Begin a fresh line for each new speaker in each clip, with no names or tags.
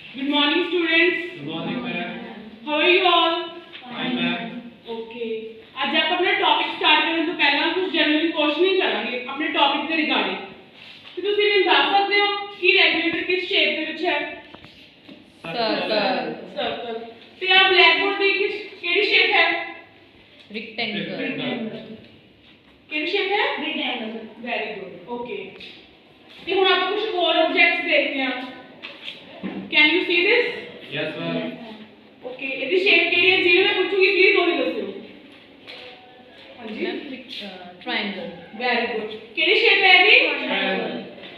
Good morning, students.
Good morning, ma'am.
How are you all?
Fine, ma'am.
Okay. आज आप अपना topic start करने तो पहला कुछ जनरली क्वेश्चन ही करांगे अपने टॉपिक ਦੇ ਰਿਗਾਰਡਿੰਗ ਤੇ ਤੁਸੀਂ ਮੈਨੂੰ ਦੱਸ ਸਕਦੇ ਹੋ ਕਿ ਰੈਗੂਲੇਟਰ ਕਿਸ ਸ਼ੇਪ ਦੇ ਵਿੱਚ ਹੈ ਸਰਕਲ ਤੇ ਆ ਬਲੈਕ ਬੋਰਡ ਦੀ ਕਿਹੜੀ ਸ਼ੇਪ ਹੈ
Rectangle.
ਕਿਹੜੀ ਸ਼ੇਪ ਹੈ ਰੈਕਟੈਂਗਲ ਵੈਰੀ ਗੁੱਡ ਓਕੇ ਤੇ ਹੁਣ ਆਪਾਂ ਕੁਝ ਹੋਰ ਆਬਜੈਕਟਸ ਦੇਖਦੇ ਹਾਂ can you C this
Yes, ma'am.
Okay ਇਹਦੀ ਸ਼ੇਪ ਕਿਹੜੀ ਹੈ ਜਿਹਨੂੰ ਮੈਂ ਪੁੱਛੂਗੀ ਪਲੀਜ਼ ਉਹੀ ਦੱਸਿਓ ਹਾਂਜੀ
ट्रायंगल
ਵੈਰੀ ਗੁੱਡ ਕਿਹੜੀ ਸ਼ੇਪ ਹੈ ਇਹਦੀ
Triangle.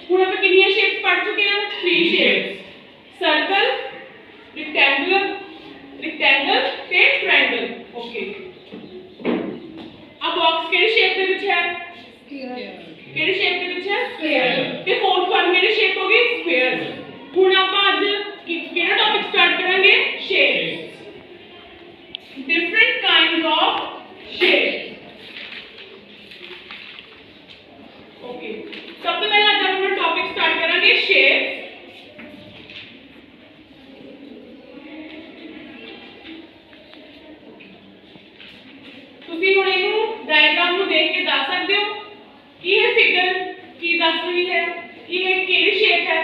ਹੁਣ ਆਪਾਂ ਕਿੰਨੀਆਂ ਸ਼ੇਪਸ ਪੜ੍ਹ ਚੁੱਕੇ ਹਾਂ 3 ਸ਼ੇਪਸ ਸਰਕਲ ਰੈਕਟੈਂਗਲ ਤੇ ਟ੍ਰਾਇੰਗਲ ਓਕੇ ਆ ਬਾਕਸ ਕਿਹੜੀ ਸ਼ੇਪ ਦੇ ਵਿੱਚ ਹੈ ਕਿਹੜੀ ਸ਼ੇਪ ਦੇ ਵਿੱਚ ਹੈ ਸਕੁਅਰ ਤੇ ਫੋਰਥ ਵਨ ਕਿਹੜੀ ਸ਼ੇਪ ਹੋ ਗਈ ਸਕੁਅਰ ਹੁਣ ਆਪਾਂ ਅੱਜ ਕਿਹੜਾ ਟੌਪਿਕ ਸਟਾਰਟ ਕਰਾਂਗੇ shapes different kinds of shapes okay ਸਭ ਤੋਂ ਪਹਿਲਾਂ ਅੱਜ ਆਪਾਂ ਟੌਪਿਕ ਸਟਾਰਟ ਕਰਾਂਗੇ shapes ਤੁਸੀਂ ਹੁਣ ਇਹਨੂੰ ਡਾਇਗਰਾਮ ਨੂੰ ਦੇਖ ਕੇ ਦੱਸ ਸਕਦੇ ਹੋ ਕਿ ਇਹ ਫਿਗਰ ਕੀ ਦੱਸ ਰਹੀ ਹੈ ਕਿ ਇਹ ਕਿਹੜੀ ਸ਼ੇਪ ਹੈ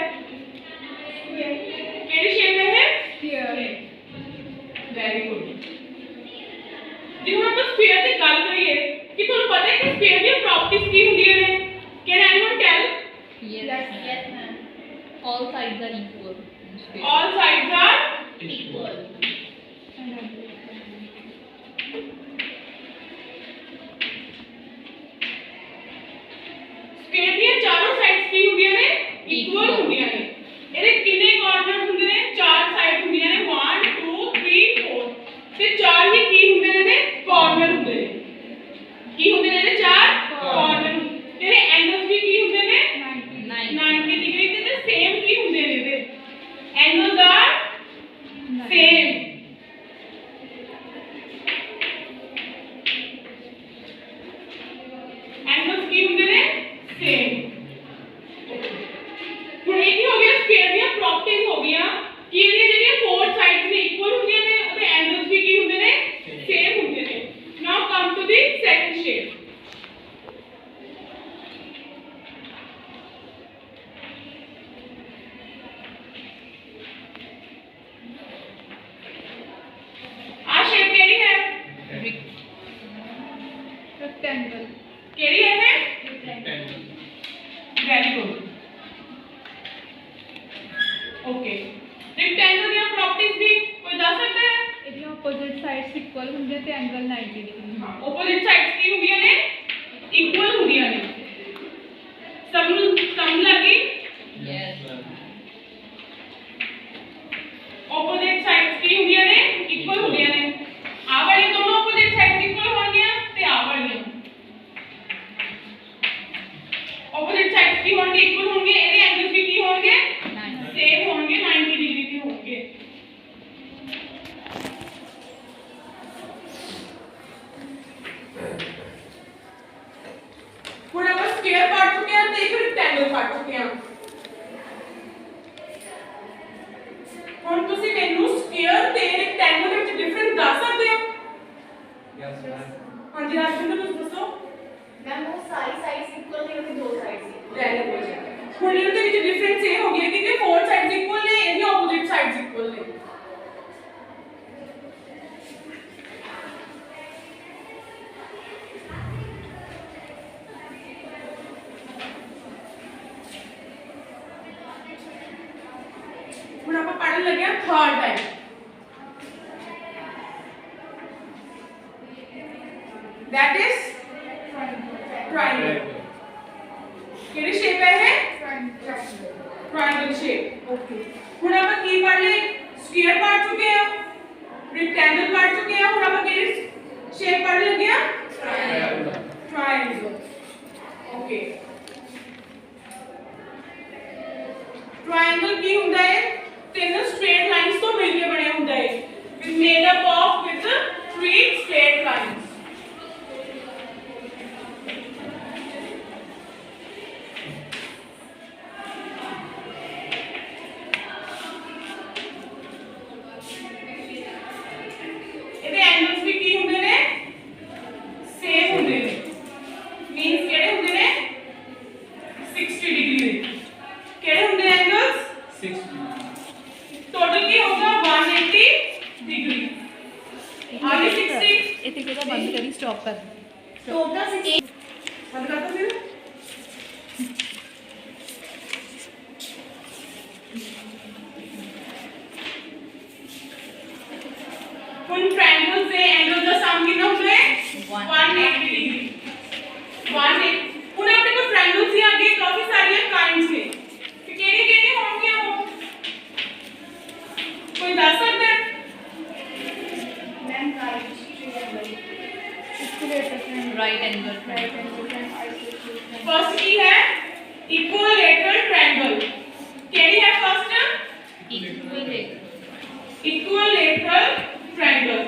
ਕਿਹੜੀ ਸ਼ੇਪ ਹੈ ਇਹ ਵੈਰੀ ਗੁੱਡ ਜੇ ਹੁਣ ਆਪਾਂ ਸਫੀਅਰ ਦੀ ਗੱਲ ਕਰੀਏ ਕਿ ਤੁਹਾਨੂੰ ਪਤਾ ਹੈ ਕਿ ਸਫੀਅਰ ਦੀਆਂ ਪ੍ਰੋਪਰਟੀਜ਼ ਕੀ ਹੁੰਦੀਆਂ ਨੇ can anyone tell
yes ma'am all sides are equal in space.
all sides are
Equal.
Sphere ਦੀਆਂ ਚਾਰੋਂ ਸਾਈਡਸ ਕੀ ਹੁੰਦੀਆਂ ਨੇ ਇਕੁਅਲ ਹੁੰਦੀਆਂ ਨੇ ਇਹਦੇ ਕਿੰਨੇ ਕਾਰਨਰਸ ਹੁੰਦੇ ਨੇ ਚਾਰ ਸਾਈਡਸ ਹੁੰਦੀਆਂ ਨੇ 1 2 3 4 ਤੇ ਚਾਰ ਹੀ ਕੀ ਹੁੰਦੇ ਨੇ ਇਹਦੇ ਕਾਰਨਰ ਹੁੰਦੇ ਨੇ ਕੀ ਹੁੰਦੇ ਨੇ ਇਹਦੇ ਚਾਰ ਕਾਰਨਰ ਤੇ ਇਹਦੇ ਐਂਗਲਸ ਵੀ ਕੀ ਹੁੰਦੇ ਨੇ 90 ਡਿਗਰੀ ਤੇ ਸੇਮ ਕੀ ਹੁੰਦੇ ਨੇ ਇਹਦੇ ਐਂਗਲਸ ਆਰ ਸੇਮ ਐਂਗਲਸ ਕੀ ਹੁੰਦੇ ਨੇ ਸੇਮ ਹੁਣ ਇਹ ਕੀ ਹੋ ਗਿਆ ਸਕੁਅਰ ਦੀਆਂ ਪ੍ਰੋਪਰਟੀਜ਼ ਹੋ ਗਈਆਂ ਕਿ ਇਹਦੀਆਂ ਜਿਹੜੀਆਂ ਫੋਰ ਸਾਈਡਸ ਨੇ ਇਕੁਅਲ ਹੁੰਦੀਆਂ ਨੇ ਉਹਦੇ ਐਂਗਲਸ ਵੀ ਕੀ ਹੁੰਦੇ ਨੇ ਸੇਮ ਹੁੰਦੇ ਨੇ ਨਾਓ come to the second shape ਆ ਸ਼ੇਪ ਕਿਹੜੀ ਹੈ
Rectangle.
ਕਿਹੜੀ ਹੈ ਇਹ
Rectangle.
Very good okay rectangle ਦੀਆਂ ਪ੍ਰੋਪਰਟੀਜ਼ ਵੀ ਕੋਈ ਦੱਸ ਸਕਦਾ ਹੈ
ਇਹਦੀ ਆਪੋਜ਼ਿਟ ਸਾਈਡਸ ਇਕੁਅਲ ਹੁੰਦੀਆਂ ਤੇ ਐਂਗਲ 90 ਡਿਗਰੀ
ਹਾਂ ਆਪੋਜ਼ਿਟ ਸਾਈਡਸ ਕੀ ਹੁੰਦੀਆਂ ਨੇ ਇਕੁਅਲ ਹੁੰਦੀਆਂ ਨੇ ਸਭ ਨੂੰ ਸਮਝ ਲੱਗੀ
Yes.
ਆਪੋਜ਼ਿਟ ਸਾਈਡਸ ਕੀ ਹੁੰਦੀਆਂ ਨੇ ਇਕੁਅਲ ਹੁੰਦੀਆਂ ਨੇ ਆਹ ਵਾਲੀ ਦੋਨੋਂ ਆਪੋਜ਼ਿਟ ਸਾਈਡਸ ਇਕੁਅਲ ਹੋਣਗੀਆਂ ਤੇ ਆਹ ਵਾਲੀਆਂ ਆਪੋਜ਼ਿਟ ਸਾਈਡਸ ਕੀ ਹੋਣਗੇ ਇਕੁਅਲ ਹੋਣਗੇ ਇਹਦੇ ਐਂਗਲਸ ਵੀ ਕੀ ਹੋਣਗੇ ਸੇਮ ਹੋਣਗੇ 90 ਡਿਗਰੀ ਦੇ ਹੋਣਗੇ ਹੁਣ ਆਪਾਂ ਸਕੁਅਰ ਪੜ ਚੁੱਕੇ ਹਾਂ ਤੇ ਇੱਕ ਰੈਕਟੈਂਗਲ ਪੜ ਚੁੱਕੇ ਹਾਂ ਹੁਣ ਤੁਸੀਂ ਮੈਨੂੰ ਸਕੁਅਰ ਤੇ ਰੈਕਟੈਂਗਲ ਦੇ ਵਿੱਚ ਡਿਫਰੈਂਸ ਦੱਸ ਸਕਦੇ ਹੋ
Yes, ma'am.
ਹਾਂਜੀ ਰਾਜਵਿੰਦਰ ਤੁਸੀਂ ਦੱਸੋ
ਮੈਮ ਉਹ ਸਾਰੀ ਸਾਈਡਸ ਇਕੁਅਲ ਨੇ ਉਹਦੇ ਦੋ ਸਾਈਡਸ
ਵੈਰੀ ਗੁੱਡ ਹੁਣ ਇਹਦੇ ਵਿੱਚ ਡਿਫਰੈਂਸ ਇਹ ਹੋ ਗਿਆ ਕਿ ਜੇ ਫੋਰ ਸਾਈਡਸ ਇਕੁਅਲ ਨੇ ਇਹਦੀ ਆਪੋਜ਼ਿਟ ਸਾਈਡਸ ਇਕੁਅਲ ਨੇ ਹੁਣ ਆਪਾਂ ਪੜਨ ਲੱਗੇ ਹਾਂ third type that is triangle ਕਿਹੜੀ ਸ਼ੇਪ ਹੈ ਇਹ triangle shape ਓਕੇ ਹੁਣ ਆਪਾਂ ਕੀ ਪੜ ਲਏ ਸਕੁਅਰ ਪੜ ਚੁੱਕੇ ਆ ਰੈਕਟੈਂਗਲ ਪੜ ਚੁੱਕੇ ਆ ਹੁਣ ਆਪਾਂ ਕਿਹੜੀ ਸ਼ੇਪ ਪੜ ਲੱਗੇ ਆ triangle ਓਕੇ triangle ਕੀ ਹੁੰਦਾ ਹੈ ਤਿੰਨ ਸਟ੍ਰੇਟ ਲਾਈਨਸ ਤੋਂ ਮਿਲ ਕੇ ਬਣਿਆ ਹੁੰਦਾ ਹੈ made up of with three straight lines
proper.
Total 16
हद कर दो फिर उन ट्रायंगल्स से एंगल का सम कितना होता है 180 डिग्री 180 उन अपने को ट्रायंगल्स ही आगे काफी सारी काइंड्स ने तो केड़े होंगे वो कोई बता सकता है
ma'am right
Right angle.
First की है इक्विलैटरल ट्रायंगल केड़ी है first equilateral triangle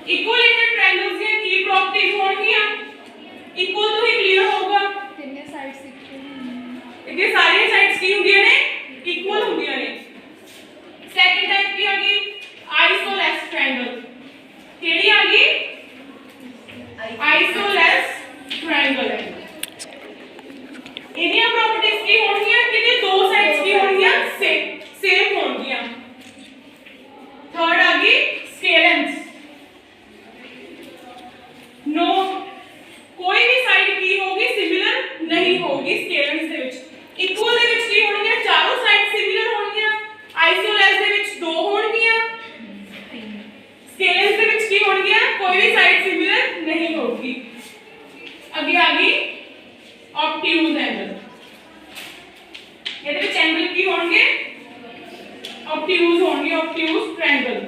equilateral triangles की की प्रॉपर्टीज होंगी इक्वल तो ही क्लियर होगा
कितने साइड्स
इतनी सारी साइड्स की होंगी ने इक्वल होंगी ने सेकंड टाइप की होगी आइसोलेस ट्रायंगल केड़ी आ गई आइसोलेस ट्रायंगल है इन्हीं प्रॉपर्टीज की होंगी कि दो साइड्स की होंगी सेम होंगी थर्ड आ गई स्केलेंस नो कोई भी साइड की होगी सिमिलर नहीं होगी स्केलेंस दे विच इक्वल दे विच की होंगी चारों साइड सिमिलर होंगी आइसोलेस दे विच दो होंगी स्केलेंस दे विच की होंगी कोई भी साइड सिमिलर नहीं होगी आगे आ गई ऑब्ट्यूज एंगल ये विच एंगल की होंगे ऑब्ट्यूज होंगे ऑब्ट्यूज ट्रायंगल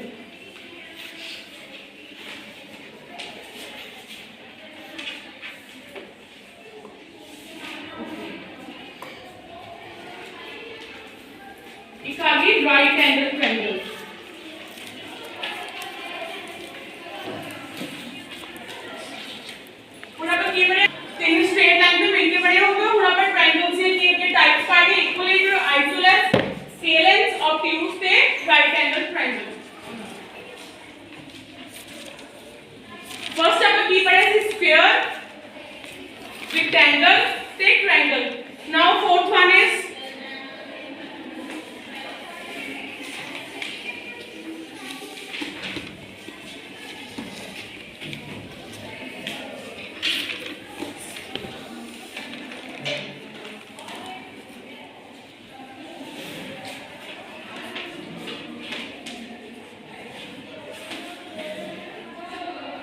एक आ गई राइट एंगल ट्रायंगल पूरा तो की बने तीन स्ट्रेट लाइन पे मिलके बने होंगे पूरा पर ट्रायंगल्स के टाइप्स पढ़े इक्विलैटरल आइसोलेस स्केलेंस ऑब्ट्यूज से राइट एंगल ट्रायंगल फर्स्ट आप की पढ़े स्फीयर रेक्टेंगल से triangle now fourth one is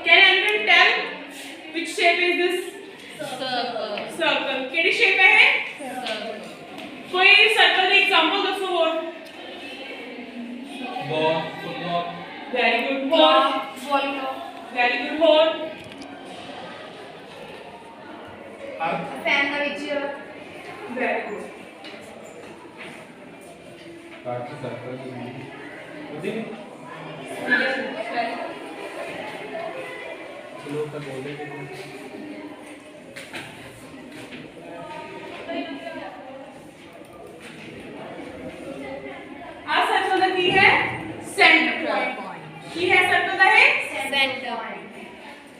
Can anyone tell which shape is this?
Circle.
Circle. केड़ी shape है?
Circle.
कोई circle का example दसो और.
ball, football,
Very good. Ball. Very good. Ball.
earth,
fan का विच
Very good.
बाकी circle होती है चलो तक बोले
आज circle का की है center point. की है circle का है
सेंटर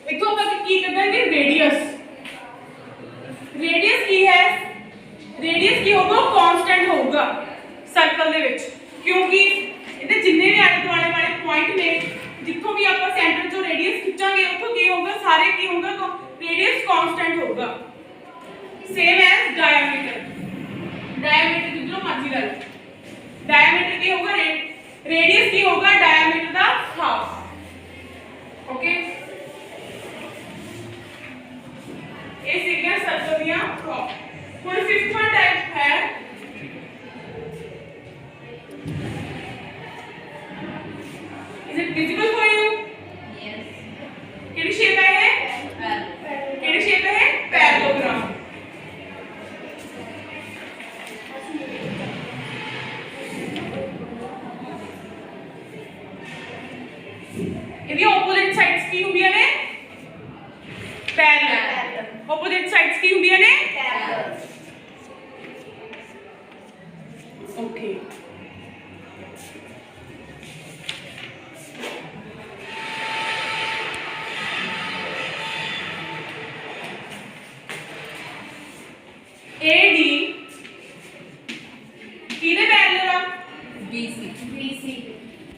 एक तो अपन की करते हैं radius. Radius की है radius की होगा constant होगा सर्कल ਦੇ ਵਿੱਚ ਕਿਉਂਕਿ ਇਹਦੇ ਜਿੰਨੇ ਵੀ ਆਲੇ ਦੁਆਲੇ ਵਾਲੇ ਪੁਆਇੰਟ ਨੇ ਜਿੱਥੋਂ ਵੀ ਆਪਾਂ ਸੈਂਟਰ ਤੋਂ ਰੇਡੀਅਸ ਖਿੱਚਾਂਗੇ ਉੱਥੋਂ ਕੀ ਹੋਊਗਾ ਸਾਰੇ ਕੀ ਹੋਊਗਾ ਰੇਡੀਅਸ ਕਾਂਸਟੈਂਟ ਹੋਊਗਾ ਸੇਮ ਐਸ ਡਾਇਆਮੀਟਰ ਜਿੱਦੋਂ ਮਰਜ਼ੀ ਲੈ ਲਓ ਡਾਇਆਮੀਟਰ ਕੀ ਹੋਊਗਾ ਰੇਡੀਅਸ ਕੀ ਹੋਊਗਾ ਡਾਇਆਮੀਟਰ ਦਾ ਹਾਫ ਓਕੇ ਇਹ ਸੀਗੀਆਂ ਸਰਕਲ ਦੀਆਂ ਪ੍ਰੋਪ ਹੁਣ ਫਿਫਥ ਵਨ ਟਾਈਪ ਹੈ Is it visible for you?
Yes.
केड़ी शेप है ये? केड़ी शेप है? पैरेललोग्राम. यदि ऑपोजिट साइड्स की होंगी ने पैरेलल. ऑपोजिट साइड्स की होंगी ने ओके. AD किधे पैरेलल आ
BC.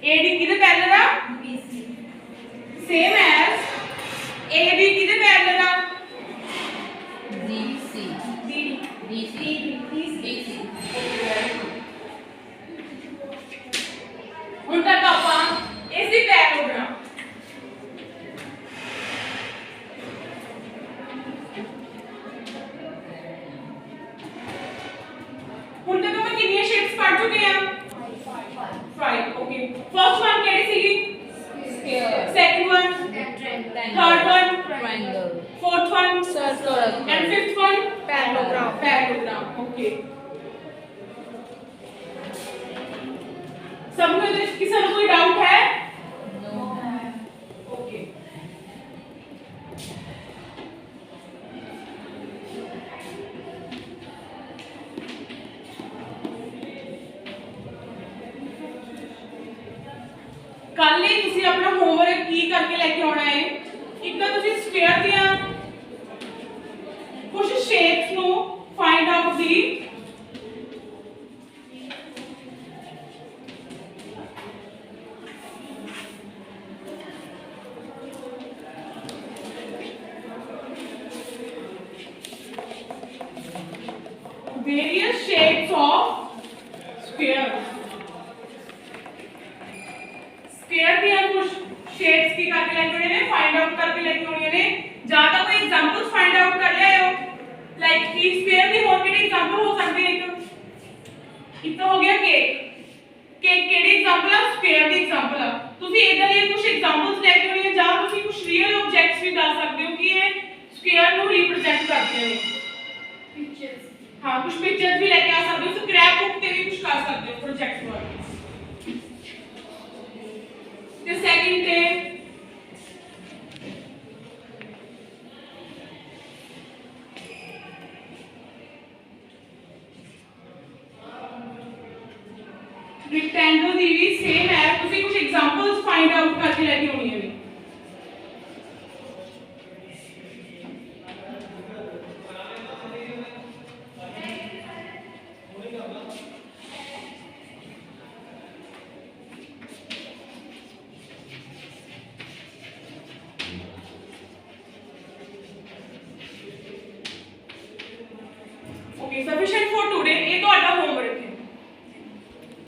AD किधे पैरेलल आ
BC
same as AB first one केड़ी सीगी
Sphere.
Second one third one
Triangle.
Fourth one
Circle.
And fifth one
Parallelogram.
Parallelogram okay सबको किसी को कोई डाउट है
No.
Okay ਕੱਲ ਹੀ ਤੁਸੀਂ ਆਪਣਾ ਹੋਮਵਰਕ ਕੀ ਕਰਕੇ ਲੈ ਕੇ ਆਉਣਾ ਹੈ ਇੱਕ ਤਾਂ ਤੁਸੀਂ ਸਕੁਅਰ ਦੀਆਂ ਕੁਝ ਸ਼ੇਪਸ ਨੂੰ find out the various shapes of squares square ਦੀਆਂ ਕੁਝ ਸ਼ੇਪਸ ਕੀ ਕਰਕੇ ਲੈ ਕੇ ਆਉਣੇ ਨੇ ਫਾਈਂਡ ਆਊਟ ਕਰਕੇ ਲੈ ਕੇ ਆਉਣੇ ਨੇ ਜਾਂ ਤਾਂ ਕੋਈ ਐਗਜ਼ਾਮਪਲਸ ਫਾਈਂਡ ਆਊਟ ਕਰ ਲਿਆਓ ਲਾਈਕ ਕੀ ਸਫੀਅਰ ਦੀ ਹੋਰ ਕਿਹੜੀ ਐਗਜ਼ਾਮਪਲ ਹੋ ਸਕਦੀ ਹੈ ਇੱਕ ਤਾਂ ਹੋ ਗਿਆ ਕੇਕ ਕੇਕ ਕਿਹੜੀ ਐਗਜ਼ਾਮਪਲ ਆ ਸਫੀਅਰ ਦੀ ਐਗਜ਼ਾਮਪਲ ਆ ਤੁਸੀਂ ਇਦਾਂ ਦੀਆਂ ਕੁਝ ਐਗਜ਼ਾਮਪਲਸ ਲੈ ਕੇ ਆਉਣੀਆਂ ਜਾਂ ਤੁਸੀਂ ਕੁਝ ਰੀਅਲ ਆਬਜੈਕਟਸ ਵੀ ਦੱਸ ਸਕਦੇ ਹੋ ਕਿ ਇਹ ਸਫੀਅਰ ਨੂੰ ਰਿਪਰੈਜ਼ੈਂਟ ਕਰਦੇ ਨੇ
Pictures.
हाँ कुछ पिक्चर्स भी लेके आ सकते हो स्क्रैप बुक पे भी कुछ कर सकते हो प्रोजेक्ट वर्क ते सेकंड पे रेक्टेंगल दी भी सेम है ਤੁਸੀਂ ਕੁਝ एग्जांपल्स फाइंड आउट करके लेके आउणी है Okay, sufficient